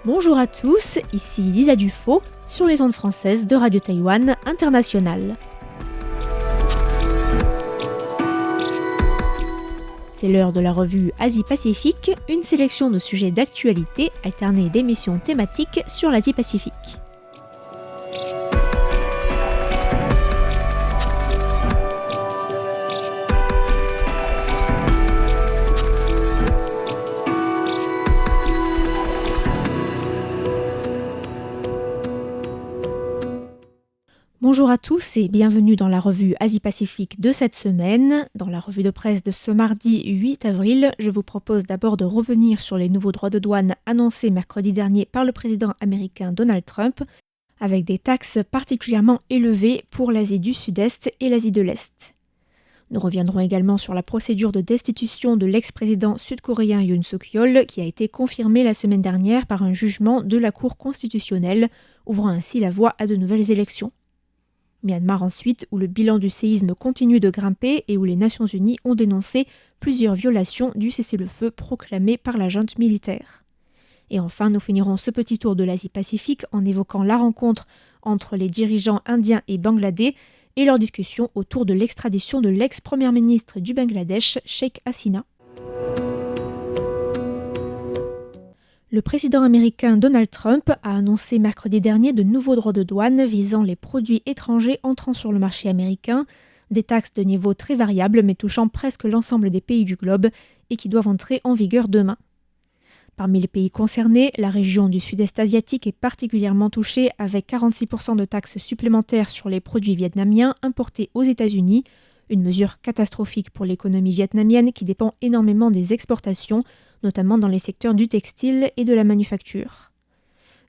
Bonjour à tous, ici Lisa Dufaux sur les ondes françaises de Radio Taïwan International. C'est l'heure de la revue Asie-Pacifique, une sélection de sujets d'actualité alternée d'émissions thématiques sur l'Asie-Pacifique. Bonjour à tous et bienvenue dans la revue Asie-Pacifique de cette semaine. Dans la revue de presse de ce mardi 8 avril, je vous propose d'abord de revenir sur les nouveaux droits de douane annoncés mercredi dernier par le président américain Donald Trump, avec des taxes particulièrement élevées pour l'Asie du Sud-Est et l'Asie de l'Est. Nous reviendrons également sur la procédure de destitution de l'ex-président sud-coréen Yoon Suk-yeol qui a été confirmée la semaine dernière par un jugement de la Cour constitutionnelle, ouvrant ainsi la voie à de nouvelles élections. Myanmar ensuite, où le bilan du séisme continue de grimper et où les Nations Unies ont dénoncé plusieurs violations du cessez-le-feu proclamé par la junte militaire. Et enfin, nous finirons ce petit tour de l'Asie-Pacifique en évoquant la rencontre entre les dirigeants indiens et bangladais et leur discussion autour de l'extradition de l'ex-première ministre du Bangladesh, Sheikh Hasina. Le président américain Donald Trump a annoncé mercredi dernier de nouveaux droits de douane visant les produits étrangers entrant sur le marché américain, des taxes de niveau très variables mais touchant presque l'ensemble des pays du globe et qui doivent entrer en vigueur demain. Parmi les pays concernés, la région du sud-est asiatique est particulièrement touchée avec 46% de taxes supplémentaires sur les produits vietnamiens importés aux États-Unis, une mesure catastrophique pour l'économie vietnamienne qui dépend énormément des exportations, notamment dans les secteurs du textile et de la manufacture.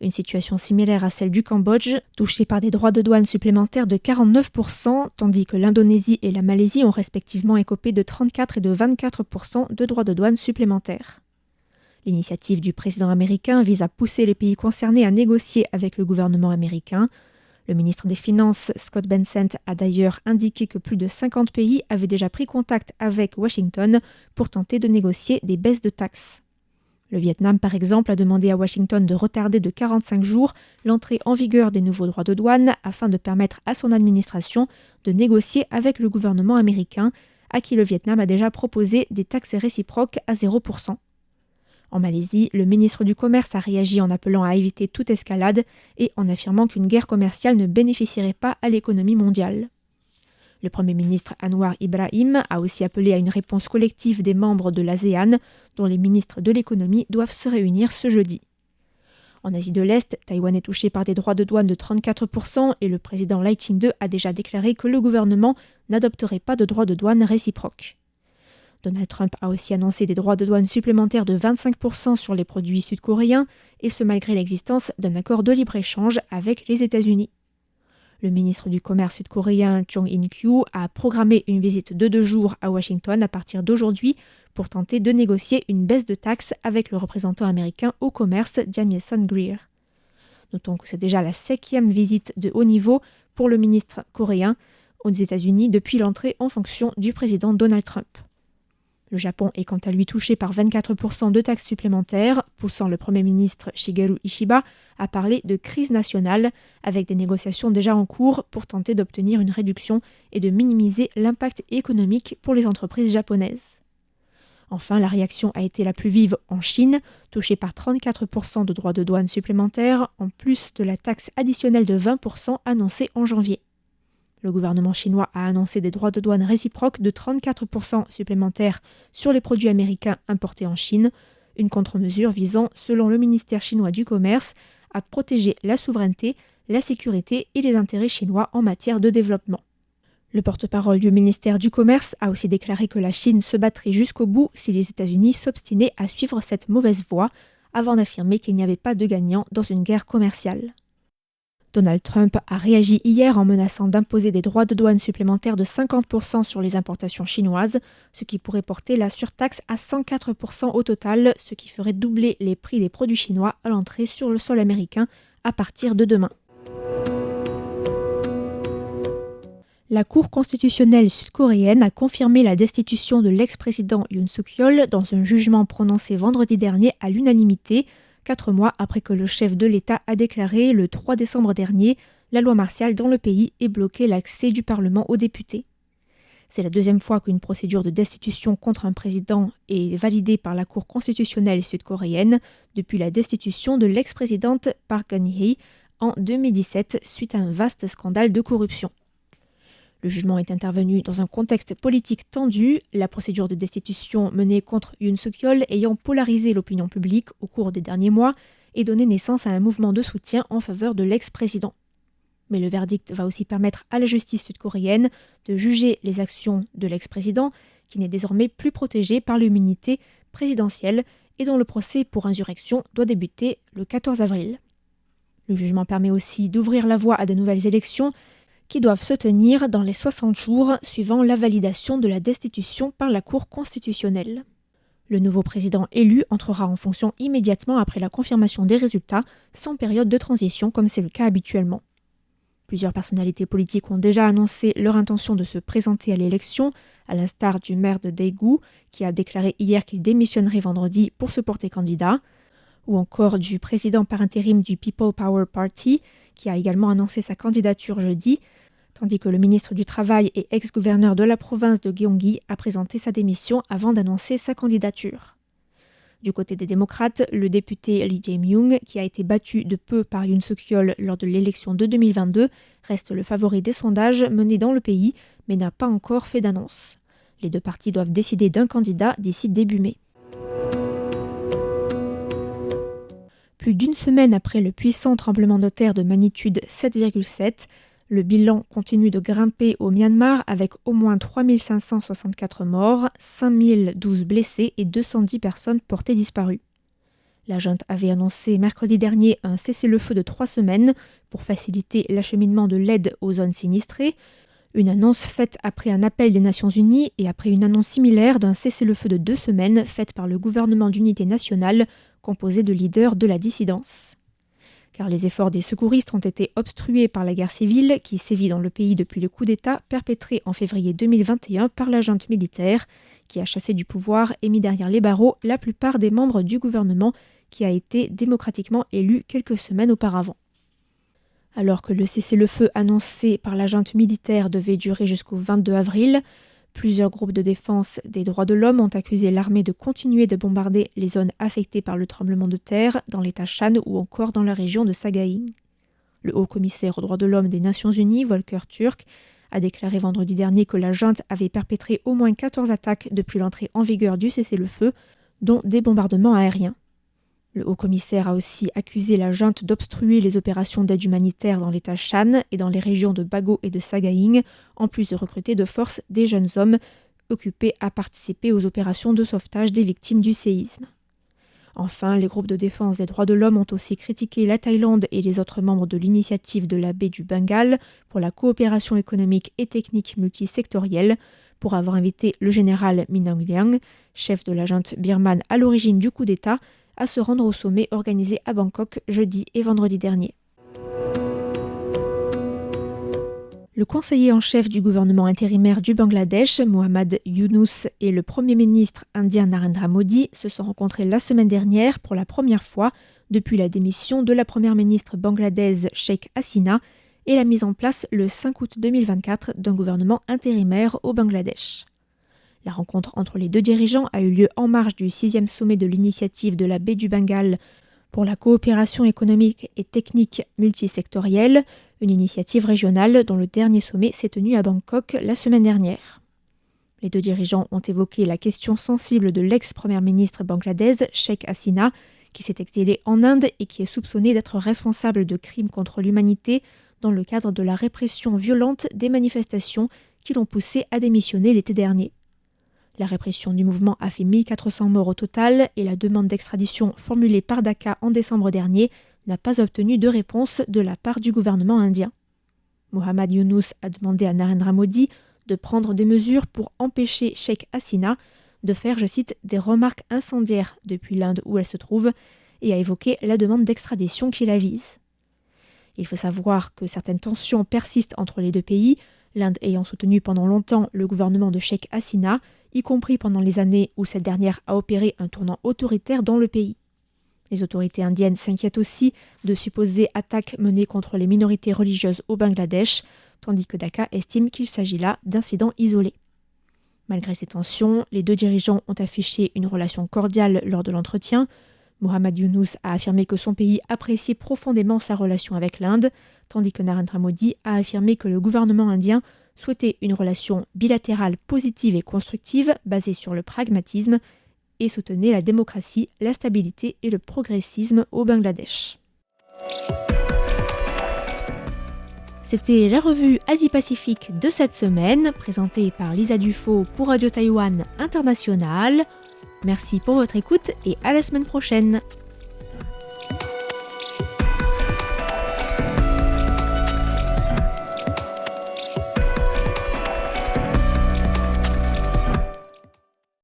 Une situation similaire à celle du Cambodge, touchée par des droits de douane supplémentaires de 49%, tandis que l'Indonésie et la Malaisie ont respectivement écopé de 34% et de 24% de droits de douane supplémentaires. L'initiative du président américain vise à pousser les pays concernés à négocier avec le gouvernement américain. Le ministre des Finances, Scott Bessent, a d'ailleurs indiqué que plus de 50 pays avaient déjà pris contact avec Washington pour tenter de négocier des baisses de taxes. Le Vietnam, par exemple, a demandé à Washington de retarder de 45 jours l'entrée en vigueur des nouveaux droits de douane afin de permettre à son administration de négocier avec le gouvernement américain, à qui le Vietnam a déjà proposé des taxes réciproques à 0%. En Malaisie, le ministre du Commerce a réagi en appelant à éviter toute escalade et en affirmant qu'une guerre commerciale ne bénéficierait pas à l'économie mondiale. Le Premier ministre Anwar Ibrahim a aussi appelé à une réponse collective des membres de l'ASEAN, dont les ministres de l'économie doivent se réunir ce jeudi. En Asie de l'Est, Taïwan est touché par des droits de douane de 34% et le président Lai Ching-te a déjà déclaré que le gouvernement n'adopterait pas de droits de douane réciproques. Donald Trump a aussi annoncé des droits de douane supplémentaires de 25% sur les produits sud-coréens, et ce malgré l'existence d'un accord de libre-échange avec les États-Unis. Le ministre du Commerce sud-coréen Chung In-kyu a programmé une visite de 2 jours à Washington à partir d'aujourd'hui pour tenter de négocier une baisse de taxes avec le représentant américain au commerce Jamieson Greer. Notons que c'est déjà la 5e visite de haut niveau pour le ministre coréen aux États-Unis depuis l'entrée en fonction du président Donald Trump. Le Japon est quant à lui touché par 24% de taxes supplémentaires, poussant le Premier ministre Shigeru Ishiba à parler de crise nationale, avec des négociations déjà en cours pour tenter d'obtenir une réduction et de minimiser l'impact économique pour les entreprises japonaises. Enfin, la réaction a été la plus vive en Chine, touchée par 34% de droits de douane supplémentaires, en plus de la taxe additionnelle de 20% annoncée en janvier. Le gouvernement chinois a annoncé des droits de douane réciproques de 34% supplémentaires sur les produits américains importés en Chine, une contre-mesure visant, selon le ministère chinois du Commerce, à protéger la souveraineté, la sécurité et les intérêts chinois en matière de développement. Le porte-parole du ministère du Commerce a aussi déclaré que la Chine se battrait jusqu'au bout si les États-Unis s'obstinaient à suivre cette mauvaise voie, avant d'affirmer qu'il n'y avait pas de gagnant dans une guerre commerciale. Donald Trump a réagi hier en menaçant d'imposer des droits de douane supplémentaires de 50% sur les importations chinoises, ce qui pourrait porter la surtaxe à 104% au total, ce qui ferait doubler les prix des produits chinois à l'entrée sur le sol américain à partir de demain. La Cour constitutionnelle sud-coréenne a confirmé la destitution de l'ex-président Yoon Suk-yeol dans un jugement prononcé vendredi dernier à l'unanimité, 4 mois après que le chef de l'État a déclaré le 3 décembre dernier la loi martiale dans le pays et bloqué l'accès du Parlement aux députés. C'est la deuxième fois qu'une procédure de destitution contre un président est validée par la Cour constitutionnelle sud-coréenne depuis la destitution de l'ex-présidente Park Geun-hye en 2017 suite à un vaste scandale de corruption. Le jugement est intervenu dans un contexte politique tendu, la procédure de destitution menée contre Yoon Suk-yeol ayant polarisé l'opinion publique au cours des derniers mois et donné naissance à un mouvement de soutien en faveur de l'ex-président. Mais le verdict va aussi permettre à la justice sud-coréenne de juger les actions de l'ex-président, qui n'est désormais plus protégé par l'immunité présidentielle et dont le procès pour insurrection doit débuter le 14 avril. Le jugement permet aussi d'ouvrir la voie à de nouvelles élections qui doivent se tenir dans les 60 jours suivant la validation de la destitution par la Cour constitutionnelle. Le nouveau président élu entrera en fonction immédiatement après la confirmation des résultats, sans période de transition comme c'est le cas habituellement. Plusieurs personnalités politiques ont déjà annoncé leur intention de se présenter à l'élection, à l'instar du maire de Daegu, qui a déclaré hier qu'il démissionnerait vendredi pour se porter candidat, ou encore du président par intérim du People Power Party, qui a également annoncé sa candidature jeudi, tandis que le ministre du Travail et ex-gouverneur de la province de Gyeonggi a présenté sa démission avant d'annoncer sa candidature. Du côté des démocrates, le député Lee Jae-myung, qui a été battu de peu par Yoon Suk-yeol lors de l'élection de 2022, reste le favori des sondages menés dans le pays, mais n'a pas encore fait d'annonce. Les deux partis doivent décider d'un candidat d'ici début mai. Plus d'une semaine après le puissant tremblement de terre de magnitude 7,7, le bilan continue de grimper au Myanmar avec au moins 3564 morts, 5012 blessés et 210 personnes portées disparues. La junte avait annoncé mercredi dernier un cessez-le-feu de 3 semaines pour faciliter l'acheminement de l'aide aux zones sinistrées, une annonce faite après un appel des Nations Unies et après une annonce similaire d'un cessez-le-feu de 2 semaines faite par le gouvernement d'unité nationale composé de leaders de la dissidence. Car les efforts des secouristes ont été obstrués par la guerre civile qui sévit dans le pays depuis le coup d'État perpétré en février 2021 par la junte militaire, qui a chassé du pouvoir et mis derrière les barreaux la plupart des membres du gouvernement qui a été démocratiquement élu quelques semaines auparavant. Alors que le cessez-le-feu annoncé par la junte militaire devait durer jusqu'au 22 avril, plusieurs groupes de défense des droits de l'homme ont accusé l'armée de continuer de bombarder les zones affectées par le tremblement de terre dans l'état Shan ou encore dans la région de Sagaing. Le haut-commissaire aux droits de l'homme des Nations Unies, Volker Turk, a déclaré vendredi dernier que la junte avait perpétré au moins 14 attaques depuis l'entrée en vigueur du cessez-le-feu, dont des bombardements aériens. Le haut-commissaire a aussi accusé la junte d'obstruer les opérations d'aide humanitaire dans l'état Shan et dans les régions de Bago et de Sagaing, en plus de recruter de force des jeunes hommes occupés à participer aux opérations de sauvetage des victimes du séisme. Enfin, les groupes de défense des droits de l'homme ont aussi critiqué la Thaïlande et les autres membres de l'initiative de la baie du Bengale pour la coopération économique et technique multisectorielle, pour avoir invité le général Min Aung Hlaing, chef de la junte birmane à l'origine du coup d'État, à se rendre au sommet organisé à Bangkok jeudi et vendredi dernier. Le conseiller en chef du gouvernement intérimaire du Bangladesh, Muhammad Yunus, et le Premier ministre indien Narendra Modi se sont rencontrés la semaine dernière pour la première fois depuis la démission de la première ministre bangladaise Sheikh Hasina et la mise en place le 5 août 2024 d'un gouvernement intérimaire au Bangladesh. La rencontre entre les deux dirigeants a eu lieu en marge du 6e sommet de l'initiative de la baie du Bengale pour la coopération économique et technique multisectorielle, une initiative régionale dont le dernier sommet s'est tenu à Bangkok la semaine dernière. Les deux dirigeants ont évoqué la question sensible de l'ex-première ministre bangladaise Sheikh Hasina, qui s'est exilée en Inde et qui est soupçonnée d'être responsable de crimes contre l'humanité dans le cadre de la répression violente des manifestations qui l'ont poussée à démissionner l'été dernier. La répression du mouvement a fait 1400 morts au total et la demande d'extradition formulée par Dhaka en décembre dernier n'a pas obtenu de réponse de la part du gouvernement indien. Muhammad Yunus a demandé à Narendra Modi de prendre des mesures pour empêcher Sheikh Hasina de faire, je cite, des remarques incendiaires depuis l'Inde où elle se trouve et a évoqué la demande d'extradition qui la vise. Il faut savoir que certaines tensions persistent entre les deux pays, l'Inde ayant soutenu pendant longtemps le gouvernement de Sheikh Hasina, y compris pendant les années où cette dernière a opéré un tournant autoritaire dans le pays. Les autorités indiennes s'inquiètent aussi de supposées attaques menées contre les minorités religieuses au Bangladesh, tandis que Dhaka estime qu'il s'agit là d'incidents isolés. Malgré ces tensions, les deux dirigeants ont affiché une relation cordiale lors de l'entretien. Mohammad Yunus a affirmé que son pays appréciait profondément sa relation avec l'Inde, tandis que Narendra Modi a affirmé que le gouvernement indien souhaitait une relation bilatérale positive et constructive basée sur le pragmatisme et soutenait la démocratie, la stabilité et le progressisme au Bangladesh. C'était la revue Asie-Pacifique de cette semaine, présentée par Lisa Dufaux pour Radio Taïwan International. Merci pour votre écoute et à la semaine prochaine.